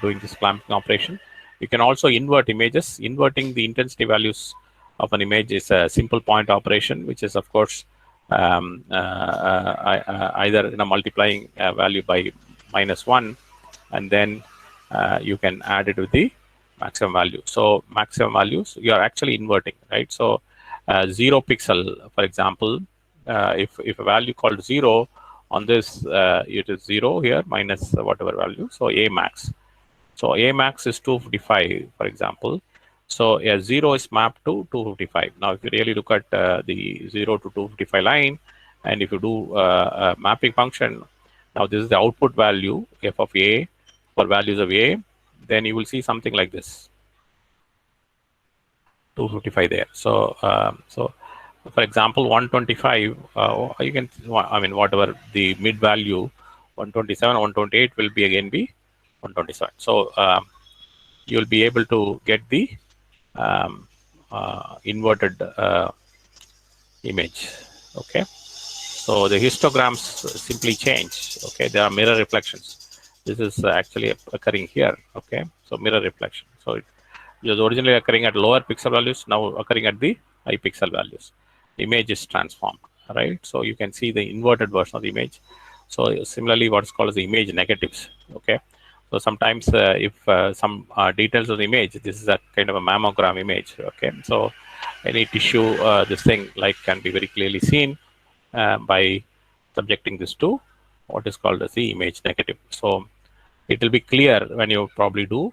doing this clamping operation. You can also invert images. Inverting the intensity values of an image is a simple point operation, which is of course either multiplying a value by -1, and then you can add it with the maximum value. So maximum values you are actually inverting, right? So 0 pixel, for example, if a value called 0 on this, it is 0 here minus whatever value. So a max. So a max is 255, for example. So a 0 is mapped to 255. Now, if you really look at the 0 to 255 line, and if you do a mapping function, now this is the output value f of a for values of a, then you will see something like this, 255 there. So for example, 125, you can, I mean, whatever the mid value, 127, 128 will be again be 127. So you'll be able to get the inverted image. Okay, so the histograms simply change. Okay, there are mirror reflections. This is actually occurring here. Okay, so mirror reflection. So it was originally occurring at lower pixel values, now occurring at the high pixel values. The image is transformed, right? So you can see the inverted version of the image. So similarly, what's called as the image negatives. Okay, so sometimes if some details of the image, this is a kind of a mammogram image. Okay, so any tissue, this thing like can be very clearly seen by subjecting this to what is called as the image negative. So it will be clear when you probably do